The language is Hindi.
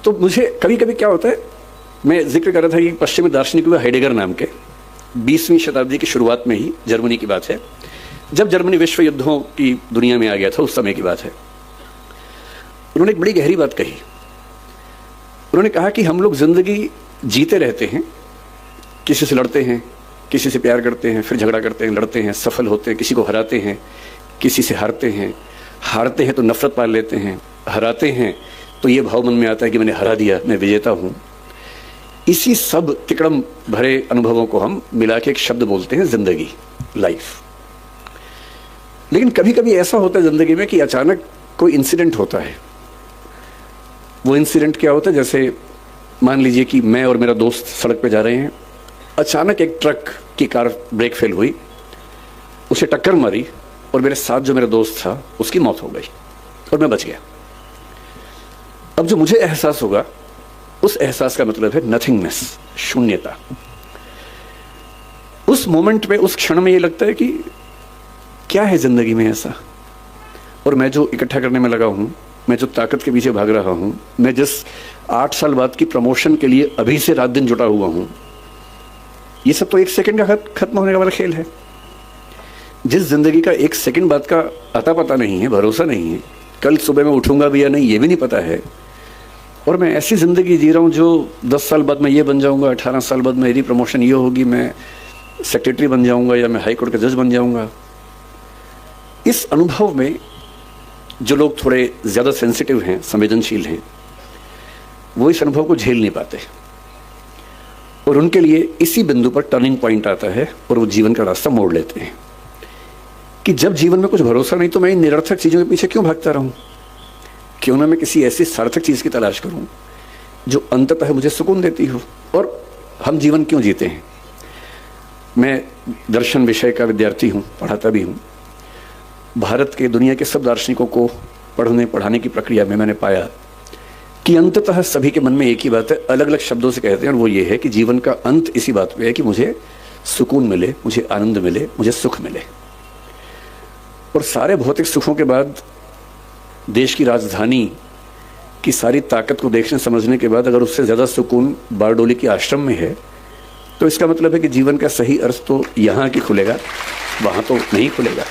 तो मुझे कभी कभी क्या होता है, मैं जिक्र कर रहा था कि पश्चिमी दार्शनिक हुआ हाइडेगर नाम के, 20वीं शताब्दी की शुरुआत में ही, जर्मनी की बात है, जब जर्मनी विश्व युद्धों की दुनिया में आ गया था, उस समय की बात है। उन्होंने एक बड़ी गहरी बात कही। उन्होंने कहा कि हम लोग जिंदगी जीते रहते हैं, किसी से लड़ते हैं, किसी से प्यार करते हैं, फिर झगड़ा करते हैं, लड़ते हैं, सफल होते हैं, किसी को हराते हैं, किसी से हारते हैं तो नफरत पाल लेते हैं, हराते हैं तो ये भाव मन में आता है कि मैंने हरा दिया, मैं विजेता हूं। इसी सब तिकड़म भरे अनुभवों को हम मिला के एक शब्द बोलते हैं जिंदगी, लाइफ। लेकिन कभी कभी ऐसा होता है जिंदगी में कि अचानक कोई इंसिडेंट होता है। वो इंसिडेंट क्या होता है, जैसे मान लीजिए कि मैं और मेरा दोस्त सड़क पे जा रहे हैं, अचानक एक ट्रक की कार ब्रेक फेल हुई, उसे टक्कर मारी और मेरे साथ जो मेरा दोस्त था उसकी मौत हो गई और मैं बच गया। अब जो मुझे एहसास होगा, उस एहसास का मतलब है नथिंगनेस, शून्यता। उस मोमेंट में, उस क्षण में ये लगता है कि क्या है जिंदगी में ऐसा, और मैं जो इकट्ठा करने में लगा हूं, मैं जो ताकत के पीछे भाग रहा हूं, मैं जिस 8 साल बाद की प्रमोशन के लिए अभी से रात दिन जुटा हुआ हूं, ये सब तो 1 सेकंड का खत्म होने वाला खेल है। जिस जिंदगी का 1 सेकंड बाद का अता पता नहीं है, भरोसा नहीं है, कल सुबह मैं उठूंगा भी या नहीं ये भी नहीं पता है, और मैं ऐसी जिंदगी जी रहा हूं जो 10 साल बाद मैं ये बन जाऊंगा, 18 साल बाद मेरी प्रमोशन ये होगी, मैं सेक्रेटरी बन जाऊंगा या मैं हाई कोर्ट का जज बन जाऊंगा। इस अनुभव में जो लोग थोड़े ज्यादा सेंसिटिव हैं, संवेदनशील हैं, वो इस अनुभव को झेल नहीं पाते, और उनके लिए इसी बिंदु पर टर्निंग पॉइंट आता है और वो जीवन का रास्ता मोड़ लेते हैं कि जब जीवन में कुछ भरोसा नहीं तो मैं इन निरर्थक चीजों के पीछे क्यों भागता रहूं, क्यों ना मैं किसी ऐसी सार्थक चीज की तलाश करूं जो अंततः मुझे सुकून देती हो। और हम जीवन क्यों जीते हैं? मैं दर्शन विषय का विद्यार्थी हूं, पढ़ाता भी हूं। भारत के, दुनिया के सब दार्शनिकों को पढ़ाने की प्रक्रिया में मैंने पाया कि अंततः सभी के मन में एक ही बात है, अलग अलग शब्दों से कहते हैं, और वो ये है कि जीवन का अंत इसी बात पे है कि मुझे सुकून मिले, मुझे आनंद मिले, मुझे सुख मिले। और सारे भौतिक सुखों के बाद, देश की राजधानी की सारी ताकत को देखने समझने के बाद, अगर उससे ज्यादा सुकून बारडोली के आश्रम में है, तो इसका मतलब है कि जीवन का सही अर्थ तो यहाँ की खुलेगा, वहां तो नहीं खुलेगा।